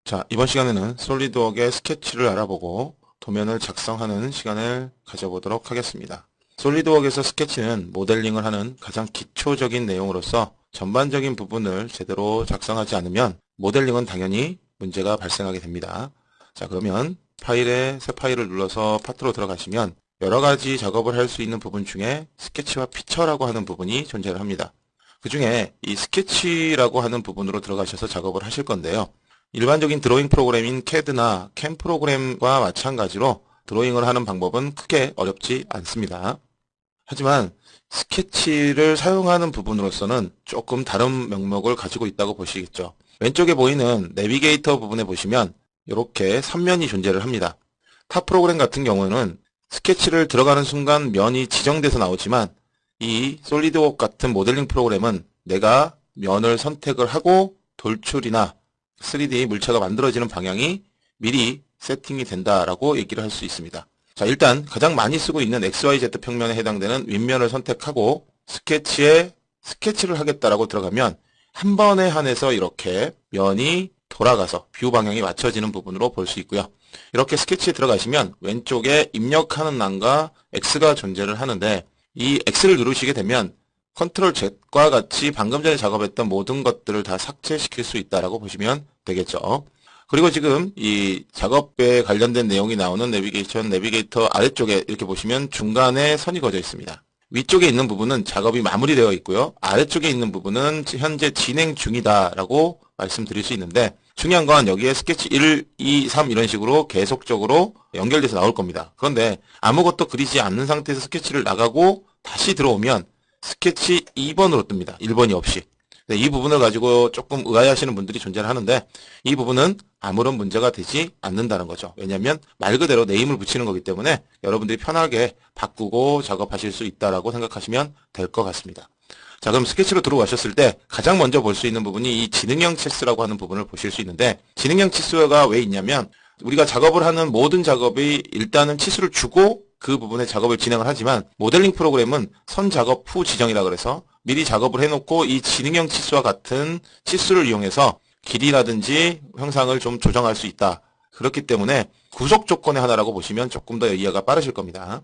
자, 이번 시간에는 솔리드웍의 스케치를 알아보고 도면을 작성하는 시간을 가져보도록 하겠습니다. 솔리드웍에서 스케치는 모델링을 하는 가장 기초적인 내용으로서 전반적인 부분을 제대로 작성하지 않으면 모델링은 당연히 문제가 발생하게 됩니다. 자, 그러면 파일에 새 파일을 눌러서 파트로 들어가시면 여러 가지 작업을 할 수 있는 부분 중에 스케치와 피처라고 하는 부분이 존재를 합니다. 그 중에 이 스케치라고 하는 부분으로 들어가셔서 작업을 하실 건데요. 일반적인 드로잉 프로그램인 CAD나 CAM 프로그램과 마찬가지로 드로잉을 하는 방법은 크게 어렵지 않습니다. 하지만 스케치를 사용하는 부분으로서는 조금 다른 명목을 가지고 있다고 보시겠죠. 왼쪽에 보이는 내비게이터 부분에 보시면 이렇게 3면이 존재를 합니다. 타 프로그램 같은 경우는 스케치를 들어가는 순간 면이 지정돼서 나오지만 이 솔리드웍 같은 모델링 프로그램은 내가 면을 선택을 하고 돌출이나 3D 물체가 만들어지는 방향이 미리 세팅이 된다라고 얘기를 할 수 있습니다. 자, 일단 가장 많이 쓰고 있는 XYZ 평면에 해당되는 윗면을 선택하고 스케치에 스케치를 하겠다라고 들어가면 한 번에 한해서 이렇게 면이 돌아가서 뷰 방향이 맞춰지는 부분으로 볼 수 있고요. 이렇게 스케치에 들어가시면 왼쪽에 입력하는 란과 X가 존재를 하는데 이 X를 누르시게 되면 컨트롤 Z과 같이 방금 전에 작업했던 모든 것들을 다 삭제시킬 수 있다라고 보시면 되겠죠. 그리고 지금 이 작업에 관련된 내용이 나오는 내비게이터 아래쪽에 이렇게 보시면 중간에 선이 그어져 있습니다. 위쪽에 있는 부분은 작업이 마무리되어 있고요. 아래쪽에 있는 부분은 현재 진행 중이다라고 말씀드릴 수 있는데 중요한 건 여기에 스케치 1, 2, 3 이런 식으로 계속적으로 연결돼서 나올 겁니다. 그런데 아무것도 그리지 않는 상태에서 스케치를 나가고 다시 들어오면 스케치 2번으로 뜹니다. 1번이 없이. 네, 이 부분을 가지고 조금 의아해하시는 분들이 존재를 하는데 이 부분은 아무런 문제가 되지 않는다는 거죠. 왜냐하면 말 그대로 네임을 붙이는 거기 때문에 여러분들이 편하게 바꾸고 작업하실 수 있다라고 생각하시면 될 것 같습니다. 자, 그럼 스케치로 들어가셨을 때 가장 먼저 볼 수 있는 부분이 이 지능형 치수라고 하는 부분을 보실 수 있는데 지능형 치수가 왜 있냐면 우리가 작업을 하는 모든 작업이 일단은 치수를 주고 그 부분의 작업을 진행을 하지만 모델링 프로그램은 선 작업 후 지정이라 그래서 미리 작업을 해놓고 이 지능형 치수와 같은 치수를 이용해서 길이라든지 형상을 좀 조정할 수 있다. 그렇기 때문에 구속 조건의 하나라고 보시면 조금 더 이해가 빠르실 겁니다.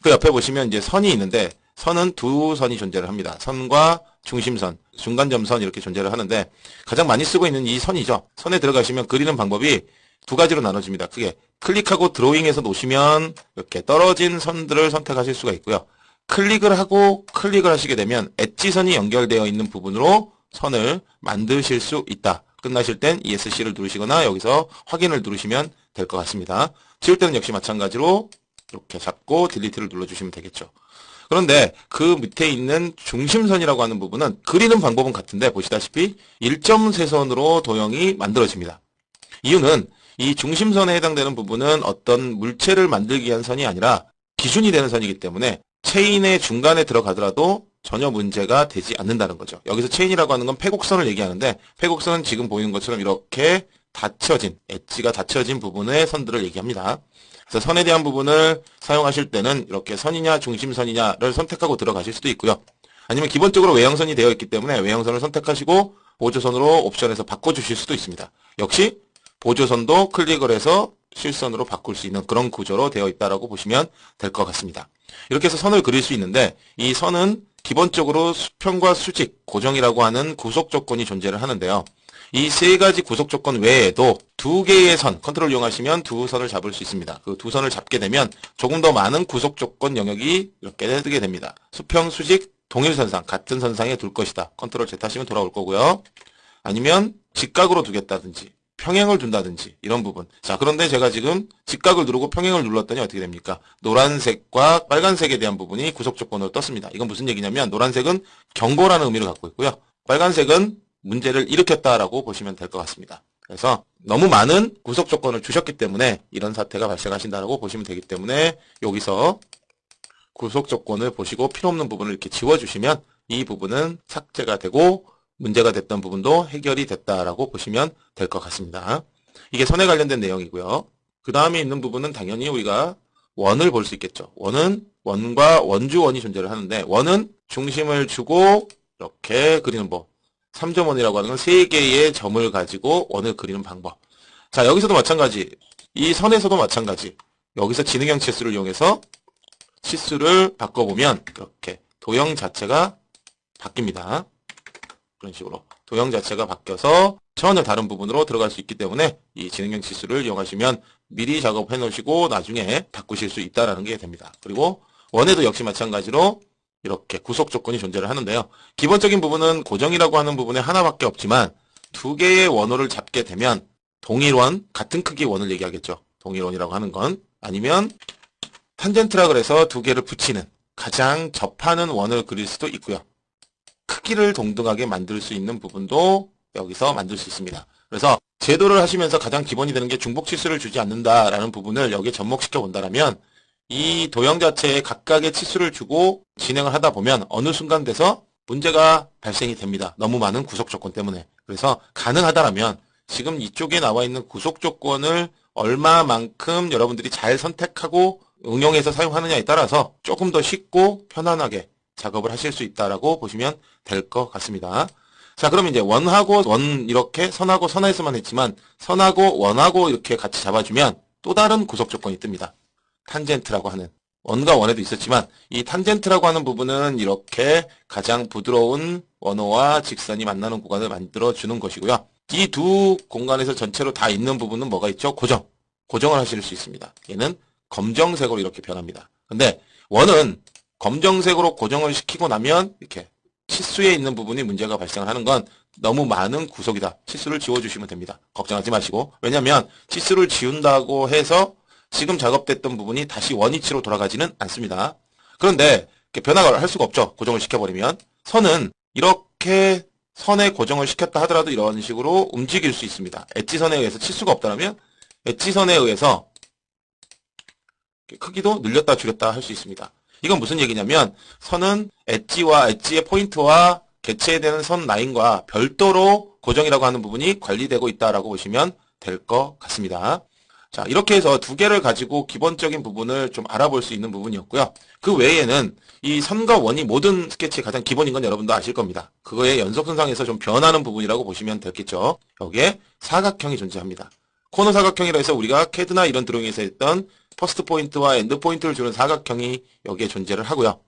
그 옆에 보시면 이제 선이 있는데 선은 두 선이 존재를 합니다. 선과 중심선, 중간점선 이렇게 존재를 하는데 가장 많이 쓰고 있는 이 선이죠. 선에 들어가시면 그리는 방법이 두 가지로 나눠집니다. 크게 클릭하고 드로잉에서 놓으시면 이렇게 떨어진 선들을 선택하실 수가 있고요. 클릭을 하고 클릭을 하시게 되면 엣지선이 연결되어 있는 부분으로 선을 만드실 수 있다. 끝나실 땐 ESC를 누르시거나 여기서 확인을 누르시면 될 것 같습니다. 지울 때는 역시 마찬가지로 이렇게 잡고 딜리트를 눌러주시면 되겠죠. 그런데 그 밑에 있는 중심선이라고 하는 부분은 그리는 방법은 같은데 보시다시피 1.3선으로 도형이 만들어집니다. 이유는 이 중심선에 해당되는 부분은 어떤 물체를 만들기 위한 선이 아니라 기준이 되는 선이기 때문에 체인의 중간에 들어가더라도 전혀 문제가 되지 않는다는 거죠. 여기서 체인이라고 하는 건 패곡선을 얘기하는데 패곡선은 지금 보이는 것처럼 이렇게 닫혀진, 엣지가 닫혀진 부분의 선들을 얘기합니다. 그래서 선에 대한 부분을 사용하실 때는 이렇게 선이냐 중심선이냐를 선택하고 들어가실 수도 있고요. 아니면 기본적으로 외형선이 되어 있기 때문에 외형선을 선택하시고 보조선으로 옵션에서 바꿔주실 수도 있습니다. 역시 보조선도 클릭을 해서 실선으로 바꿀 수 있는 그런 구조로 되어 있다고 보시면 될 것 같습니다. 이렇게 해서 선을 그릴 수 있는데 이 선은 기본적으로 수평과 수직, 고정이라고 하는 구속 조건이 존재를 하는데요. 이 세 가지 구속 조건 외에도 두 개의 선, 컨트롤 이용하시면 두 선을 잡을 수 있습니다. 그 두 선을 잡게 되면 조금 더 많은 구속 조건 영역이 이렇게 뜨게 됩니다. 수평, 수직, 동일선상, 같은 선상에 둘 것이다. 컨트롤 Z 하시면 돌아올 거고요. 아니면 직각으로 두겠다든지 평행을 둔다든지 이런 부분. 자, 그런데 제가 지금 직각을 누르고 평행을 눌렀더니 어떻게 됩니까? 노란색과 빨간색에 대한 부분이 구속 조건으로 떴습니다. 이건 무슨 얘기냐면 노란색은 경고라는 의미를 갖고 있고요. 빨간색은 문제를 일으켰다라고 보시면 될 것 같습니다. 그래서 너무 많은 구속 조건을 주셨기 때문에 이런 사태가 발생하신다고 보시면 되기 때문에 여기서 구속 조건을 보시고 필요 없는 부분을 이렇게 지워주시면 이 부분은 삭제가 되고 문제가 됐던 부분도 해결이 됐다라고 보시면 될 것 같습니다. 이게 선에 관련된 내용이고요. 그 다음에 있는 부분은 당연히 우리가 원을 볼 수 있겠죠. 원은 원과 원주원이 존재를 하는데 원은 중심을 주고 이렇게 그리는 법. 3.1이라고 하는 건 3개의 점을 가지고 원을 그리는 방법. 자, 여기서도 마찬가지. 이 선에서도 마찬가지. 여기서 지능형 치수를 이용해서 치수를 바꿔보면 이렇게 도형 자체가 바뀝니다. 그런 식으로 도형 자체가 바뀌어서 전혀 다른 부분으로 들어갈 수 있기 때문에 이 지능형 치수를 이용하시면 미리 작업해 놓으시고 나중에 바꾸실 수 있다는 게 됩니다. 그리고 원에도 역시 마찬가지로 이렇게 구속 조건이 존재를 하는데요. 기본적인 부분은 고정이라고 하는 부분에 하나밖에 없지만 두 개의 원호를 잡게 되면 동일원, 같은 크기 원을 얘기하겠죠. 동일원이라고 하는 건. 아니면 탄젠트라 그래서 두 개를 붙이는 가장 접하는 원을 그릴 수도 있고요. 크기를 동등하게 만들 수 있는 부분도 여기서 만들 수 있습니다. 그래서 제도를 하시면서 가장 기본이 되는 게 중복치수를 주지 않는다라는 부분을 여기에 접목시켜 본다면 이 도형 자체에 각각의 치수를 주고 진행을 하다 보면 어느 순간 돼서 문제가 발생이 됩니다. 너무 많은 구속 조건 때문에. 그래서 가능하다라면 지금 이쪽에 나와 있는 구속 조건을 얼마만큼 여러분들이 잘 선택하고 응용해서 사용하느냐에 따라서 조금 더 쉽고 편안하게 작업을 하실 수 있다라고 보시면 될 것 같습니다. 자, 그럼 이제 원하고 원 이렇게 선하고 선에서만 했지만 선하고 원하고 이렇게 같이 잡아주면 또 다른 구속 조건이 뜹니다. 탄젠트라고 하는 원과 원에도 있었지만 이 탄젠트라고 하는 부분은 이렇게 가장 부드러운 원호와 직선이 만나는 구간을 만들어 주는 것이고요. 이 두 공간에서 전체로 다 있는 부분은 뭐가 있죠? 고정을 하실 수 있습니다. 얘는 검정색으로 이렇게 변합니다. 근데 원은 검정색으로 고정을 시키고 나면 이렇게 치수에 있는 부분이 문제가 발생을 하는 건 너무 많은 구속이다. 치수를 지워주시면 됩니다. 걱정하지 마시고. 왜냐하면 치수를 지운다고 해서 지금 작업됐던 부분이 다시 원위치로 돌아가지는 않습니다. 그런데 변화를 할 수가 없죠. 고정을 시켜버리면. 선은 이렇게 선에 고정을 시켰다 하더라도 이런 식으로 움직일 수 있습니다. 엣지선에 의해서 치수가 없다면 엣지선에 의해서 크기도 늘렸다 줄였다 할 수 있습니다. 이건 무슨 얘기냐면 선은 엣지와 엣지의 포인트와 개체되는 선 라인과 별도로 고정이라고 하는 부분이 관리되고 있다라고 보시면 될 것 같습니다. 자, 이렇게 해서 두 개를 가지고 기본적인 부분을 좀 알아볼 수 있는 부분이었고요. 그 외에는 이 선과 원이 모든 스케치의 가장 기본인 건 여러분도 아실 겁니다. 그거의 연속선상에서 좀 변하는 부분이라고 보시면 되겠죠. 여기에 사각형이 존재합니다. 코너 사각형이라 해서 우리가 캐드나 이런 드로잉에서 했던 퍼스트 포인트와 엔드 포인트를 주는 사각형이 여기에 존재를 하고요.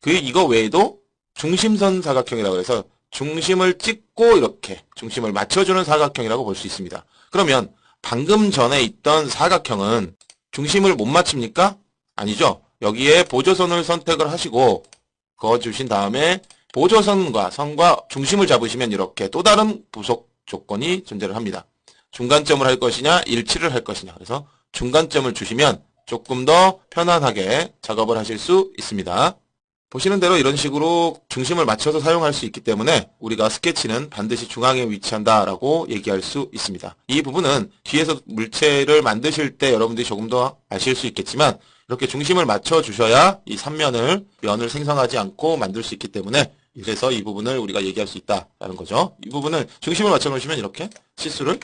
이거 외에도 중심선 사각형이라고 해서 중심을 찍고 이렇게 중심을 맞춰주는 사각형이라고 볼 수 있습니다. 그러면 방금 전에 있던 사각형은 중심을 못 맞춥니까? 아니죠. 여기에 보조선을 선택을 하시고 그어주신 다음에 보조선과 선과 중심을 잡으시면 이렇게 또 다른 부속 조건이 존재를 합니다. 중간점을 할 것이냐 일치를 할 것이냐. 그래서 중간점을 주시면 조금 더 편안하게 작업을 하실 수 있습니다. 보시는 대로 이런 식으로 중심을 맞춰서 사용할 수 있기 때문에 우리가 스케치는 반드시 중앙에 위치한다라고 얘기할 수 있습니다. 이 부분은 뒤에서 물체를 만드실 때 여러분들이 조금 더 아실 수 있겠지만 이렇게 중심을 맞춰 주셔야 이 면을 생성하지 않고 만들 수 있기 때문에 그래서 이 부분을 우리가 얘기할 수 있다라는 거죠. 이 부분을 중심을 맞춰 놓으시면 이렇게 치수를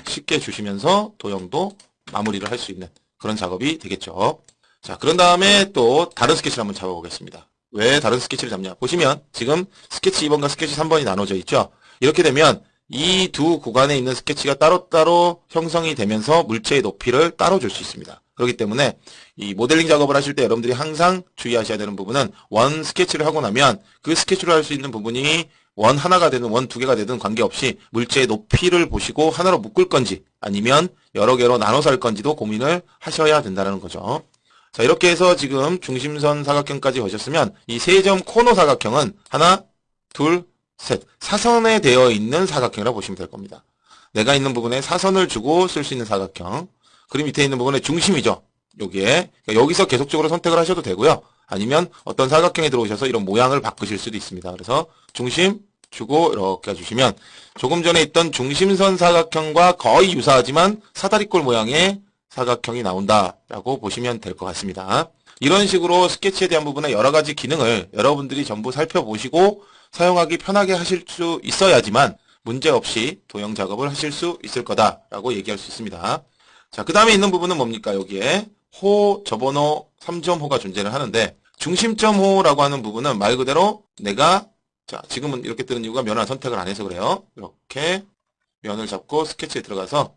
쉽게 주시면서 도형도 마무리를 할 수 있는 그런 작업이 되겠죠. 자, 그런 다음에 또 다른 스케치를 한번 잡아보겠습니다. 왜 다른 스케치를 잡냐? 보시면 지금 스케치 2번과 스케치 3번이 나눠져 있죠. 이렇게 되면 이 두 구간에 있는 스케치가 따로따로 형성이 되면서 물체의 높이를 따로 줄 수 있습니다. 그렇기 때문에 이 모델링 작업을 하실 때 여러분들이 항상 주의하셔야 되는 부분은 원 스케치를 하고 나면 그 스케치를 할 수 있는 부분이 원 하나가 되든 원 두 개가 되든 관계없이 물체의 높이를 보시고 하나로 묶을 건지 아니면 여러 개로 나눠서 할 건지도 고민을 하셔야 된다는 거죠. 자, 이렇게 해서 지금 중심선 사각형까지 보셨으면 이 세 점 코너 사각형은 하나, 둘, 셋 사선에 되어 있는 사각형이라고 보시면 될 겁니다. 내가 있는 부분에 사선을 주고 쓸 수 있는 사각형. 그리고 밑에 있는 부분에 중심이죠. 여기에 그러니까 여기서 계속적으로 선택을 하셔도 되고요. 아니면 어떤 사각형에 들어오셔서 이런 모양을 바꾸실 수도 있습니다. 그래서 중심 주고 이렇게 해주시면 조금 전에 있던 중심선 사각형과 거의 유사하지만 사다리꼴 모양의 사각형이 나온다라고 보시면 될 것 같습니다. 이런 식으로 스케치에 대한 부분의 여러 가지 기능을 여러분들이 전부 살펴보시고 사용하기 편하게 하실 수 있어야지만 문제없이 도형 작업을 하실 수 있을 거다라고 얘기할 수 있습니다. 자, 그 다음에 있는 부분은 뭡니까? 여기에 호, 접원호, 3점호가 존재를 하는데 중심점호라고 하는 부분은 말 그대로 내가 자, 지금은 이렇게 뜨는 이유가 면을 선택을 안 해서 그래요. 이렇게 면을 잡고 스케치에 들어가서